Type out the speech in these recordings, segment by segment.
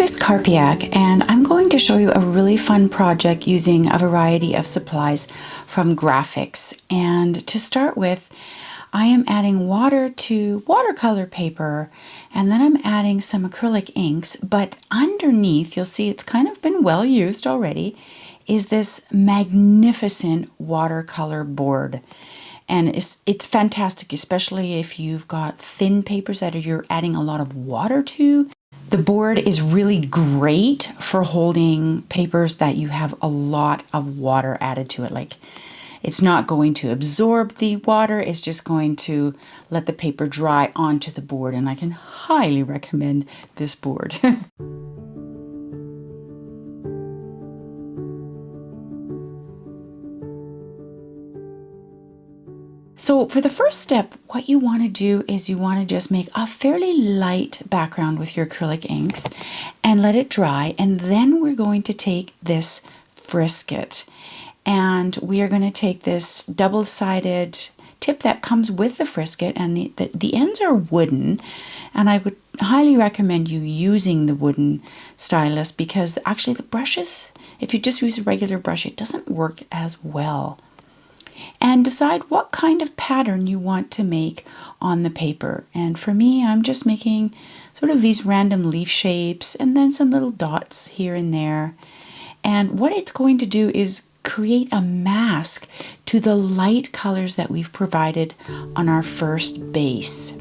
Christing Karpiak, and I'm going to show you a really fun project using a variety of supplies from Grafix. And to start with, I am adding water to watercolor paper, and then I'm adding some acrylic inks, but underneath, you'll see it's kind of been well used already, is this magnificent watercolor board. And it's fantastic, especially if you've got thin papers that you're adding a lot of water to. The board is really great for holding papers that you have a lot of water added to it. Like, it's not going to absorb the water, it's just going to let the paper dry onto the board, and I can highly recommend this board. So for the first step, what you want to do is you want to just make a fairly light background with your acrylic inks and let it dry. And then we're going to take this Frisket, and we are going to take this double-sided tip that comes with the Frisket, and the ends are wooden, and I would highly recommend you using the wooden stylus, because actually the brushes, if you just use a regular brush, it doesn't work as well. And decide what kind of pattern you want to make on the paper. And for me, I'm just making sort of these random leaf shapes and then some little dots here and there. And what it's going to do is create a mask to the light colors that we've provided on our first base.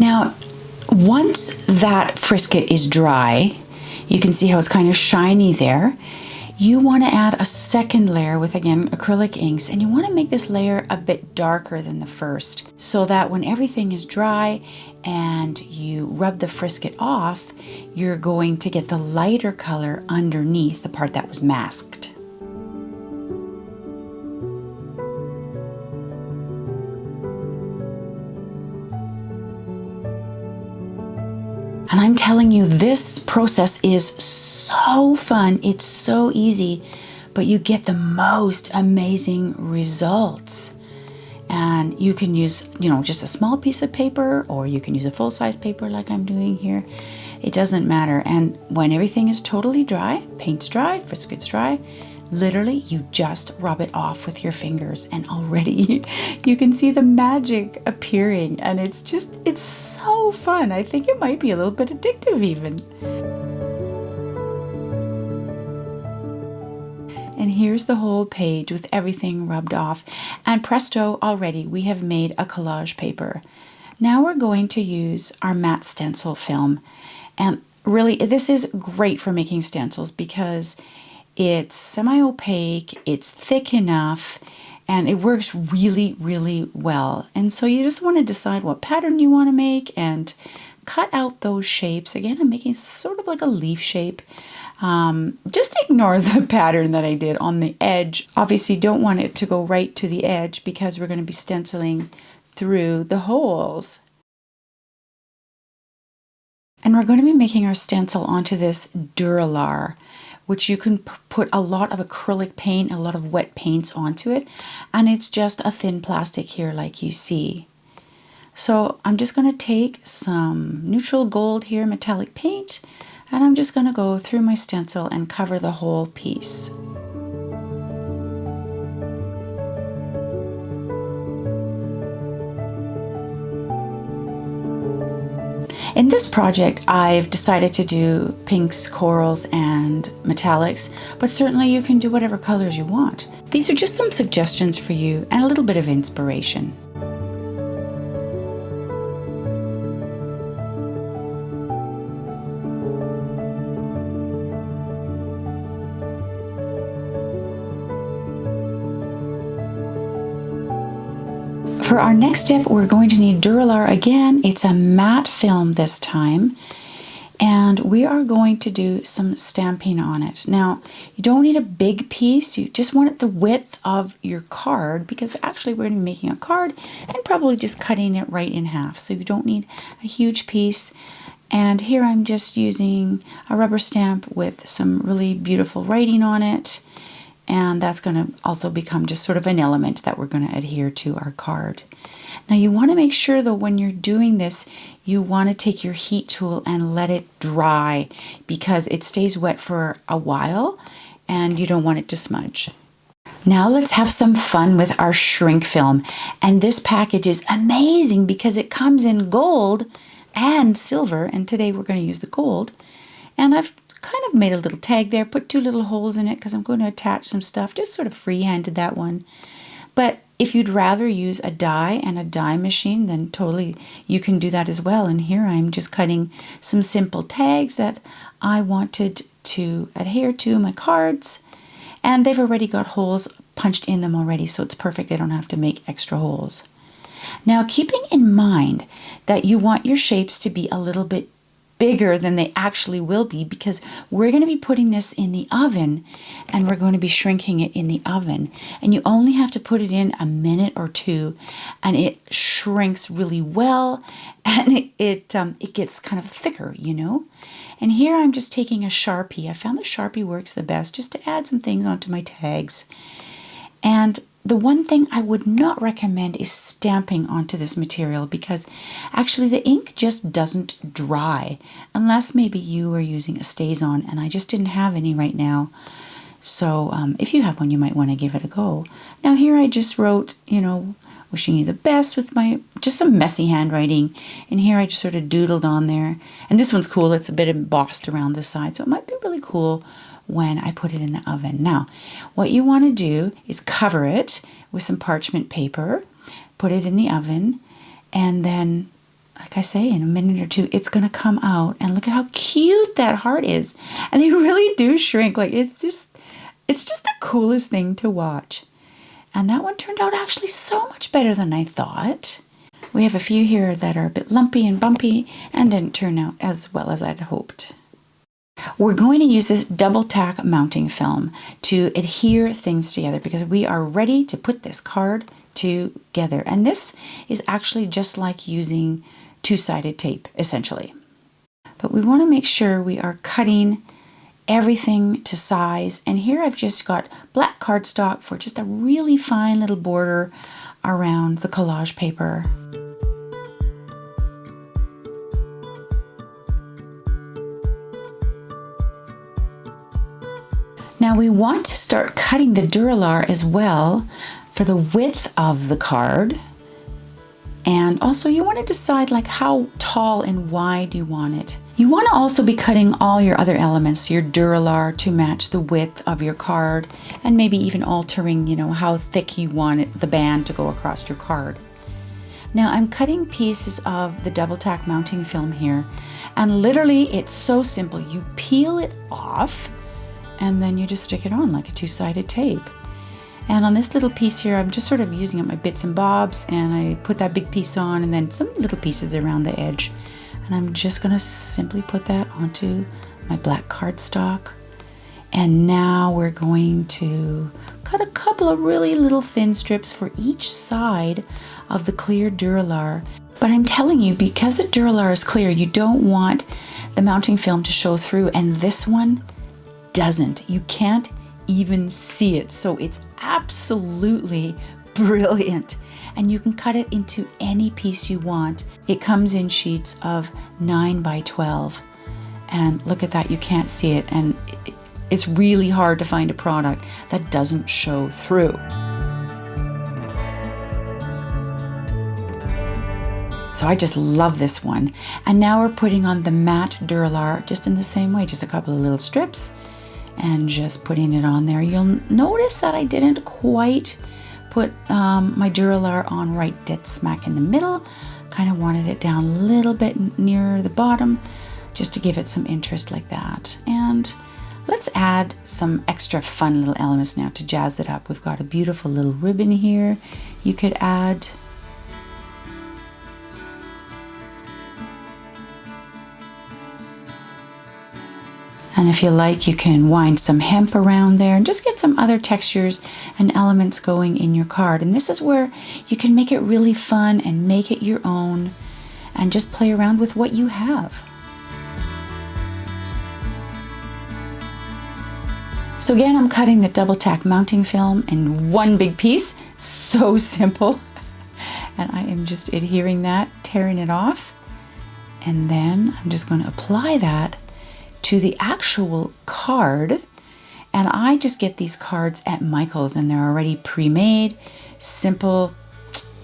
Now, once that Frisket is dry, you can see how it's kind of shiny there. You want to add a second layer with, again, acrylic inks, and you want to make this layer a bit darker than the first, so that when everything is dry and you rub the Frisket off, you're going to get the lighter color underneath the part that was masked. And I'm telling you, this process is so fun. It's so easy, but you get the most amazing results. And you can use, just a small piece of paper, or you can use a full-size paper like I'm doing here. It doesn't matter. And when everything is totally dry, paint's dry, Frisket's dry, literally you just rub it off with your fingers, and already you can see the magic appearing, and it's so fun. I think it might be a little bit addictive even. And here's the whole page with everything rubbed off, and presto, already we have made a collage paper. Now we're going to use our matte stencil film, and really this is great for making stencils because it's semi-opaque, it's thick enough, and it works really, really well. And so you just want to decide what pattern you want to make and cut out those shapes. Again, I'm making sort of like a leaf shape. Just ignore the pattern that I did on the edge. Obviously, don't want it to go right to the edge because we're going to be stenciling through the holes. And we're going to be making our stencil onto this Dura-Lar, which you can put a lot of acrylic paint, a lot of wet paints onto it, and it's just a thin plastic here like you see. So I'm just going to take some neutral gold here, metallic paint, and I'm just going to go through my stencil and cover the whole piece. In this project, I've decided to do pinks, corals, and metallics, but certainly you can do whatever colors you want. These are just some suggestions for you and a little bit of inspiration. For our next step, we're going to need Dura-Lar again. It's a matte film this time. And we are going to do some stamping on it. Now, you don't need a big piece. You just want it the width of your card, because actually we're going to be making a card and probably just cutting it right in half. So you don't need a huge piece. And here I'm just using a rubber stamp with some really beautiful writing on it. And that's going to also become just sort of an element that we're going to adhere to our card. Now you want to make sure though when you're doing this, you want to take your heat tool and let it dry, because it stays wet for a while and you don't want it to smudge. Now let's have some fun with our shrink film. And this package is amazing because it comes in gold and silver, and today we're going to use the gold. And I've kind of made a little tag there, put 2 little holes in it because I'm going to attach some stuff, just sort of free-handed that one. But if you'd rather use a die and a die machine, then totally you can do that as well. And here I'm just cutting some simple tags that I wanted to adhere to my cards. And they've already got holes punched in them already, so it's perfect. I don't have to make extra holes. Now, keeping in mind that you want your shapes to be a little bit bigger than they actually will be, because we're going to be putting this in the oven and we're going to be shrinking it in the oven, and you only have to put it in a minute or 2 and it shrinks really well, and it gets kind of thicker, you know. And here I'm just taking a Sharpie. I found the Sharpie works the best just to add some things onto my tags. And the one thing I would not recommend is stamping onto this material, because actually the ink just doesn't dry unless maybe you are using a StazOn, and I just didn't have any right now. So if you have one, you might want to give it a go. Now here I just wrote, you know, wishing you the best with my just some messy handwriting, and here I just sort of doodled on there. And this one's cool, it's a bit embossed around the side, so it might be really cool when I put it in the oven. Now, what you want to do is cover it with some parchment paper, put it in the oven, and then, like I say, in a minute or 2, it's going to come out. And look at how cute that heart is. And they really do shrink. Like, it's just the coolest thing to watch. And that one turned out actually so much better than I thought. We have a few here that are a bit lumpy and bumpy and didn't turn out as well as I'd hoped. We're going to use this double tack mounting film to adhere things together, because we are ready to put this card together. And this is actually just like using 2-sided tape, essentially. But we want to make sure we are cutting everything to size. And here I've just got black cardstock for just a really fine little border around the collage paper. Now we want to start cutting the Dura-Lar as well for the width of the card. And also you want to decide like how tall and wide you want it. You want to also be cutting all your other elements, your Dura-Lar, to match the width of your card, and maybe even altering, you know, how thick you want it, the band to go across your card. Now I'm cutting pieces of the double tack mounting film here, and literally it's so simple. You peel it off and then you just stick it on like a 2-sided tape. And on this little piece here, I'm just sort of using up my bits and bobs, and I put that big piece on and then some little pieces around the edge. And I'm just gonna simply put that onto my black cardstock. And now we're going to cut a couple of really little thin strips for each side of the clear Dura-Lar. But I'm telling you, because the Dura-Lar is clear, you don't want the mounting film to show through, and this one doesn't. You can't even see it, so it's absolutely brilliant. And you can cut it into any piece you want. It comes in sheets of 9 by 12, and look at that, you can't see it, and it's really hard to find a product that doesn't show through. So I just love this one. And now we're putting on the matte Dura-Lar just in the same way, just a couple of little strips and just putting it on there. You'll notice that I didn't quite put my Dura-Lar on right dead smack in the middle. Kind of wanted it down a little bit nearer the bottom just to give it some interest like that. And let's add some extra fun little elements now to jazz it up. We've got a beautiful little ribbon here you could add. And if you like, you can wind some hemp around there and just get some other textures and elements going in your card. And this is where you can make it really fun and make it your own and just play around with what you have. So again, I'm cutting the double tack mounting film in one big piece. So simple. And I am just adhering that, tearing it off. And then I'm just going to apply that to the actual card. And I just get these cards at Michael's and they're already pre-made, simple,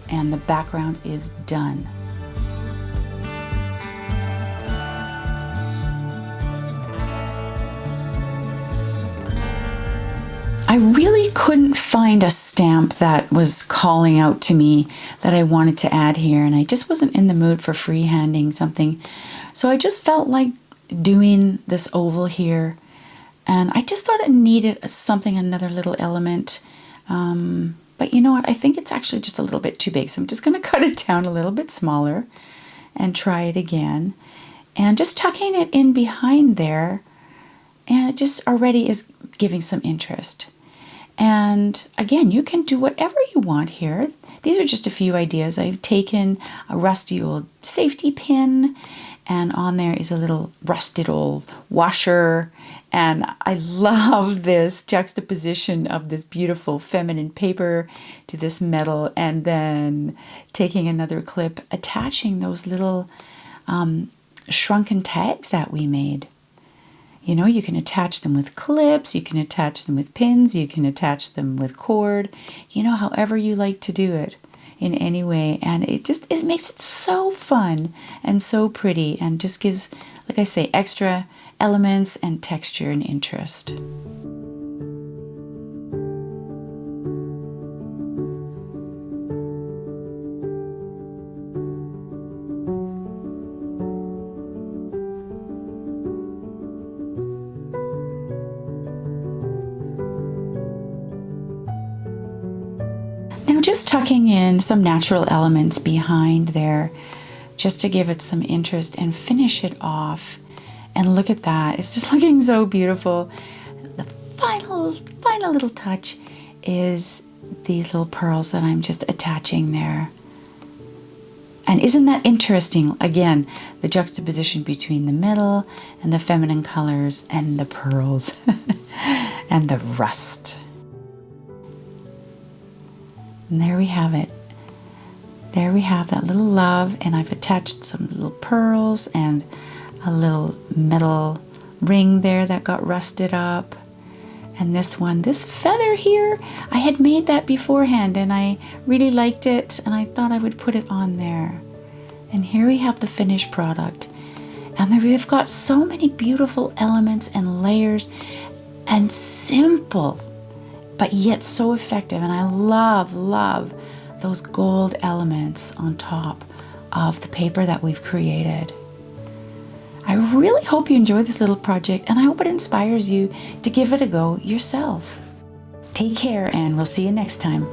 and the background is done. I really couldn't find a stamp that was calling out to me that I wanted to add here, and I just wasn't in the mood for freehanding something. So I just felt like doing this oval here, and I just thought it needed something, another little element. But you know what? I think it's actually just a little bit too big, so I'm just going to cut it down a little bit smaller and try it again. And just tucking it in behind there, and it just already is giving some interest. And again, you can do whatever you want here. These are just a few ideas. I've taken a rusty old safety pin, and on there is a little rusted old washer. And I love this juxtaposition of this beautiful feminine paper to this metal, and then taking another clip, attaching those little shrunken tags that we made. You know, you can attach them with clips, you can attach them with pins, you can attach them with cord, you know, however you like to do it in any way. And it makes it so fun and so pretty, and just gives, like I say, extra elements and texture and interest. Now just tucking in some natural elements behind there just to give it some interest and finish it off. And look at that, it's just looking so beautiful. The final little touch is these little pearls that I'm just attaching there. And isn't that interesting? Again, the juxtaposition between the metal and the feminine colors and the pearls and the rust. And there we have it. There we have that little love, and I've attached some little pearls and a little metal ring there that got rusted up. And this one, this feather here, I had made that beforehand and I really liked it, and I thought I would put it on there. And here we have the finished product. And there we've got so many beautiful elements and layers, and simple, but yet so effective. And I love those gold elements on top of the paper that we've created. I really hope you enjoy this little project, and I hope it inspires you to give it a go yourself. Take care, and we'll see you next time.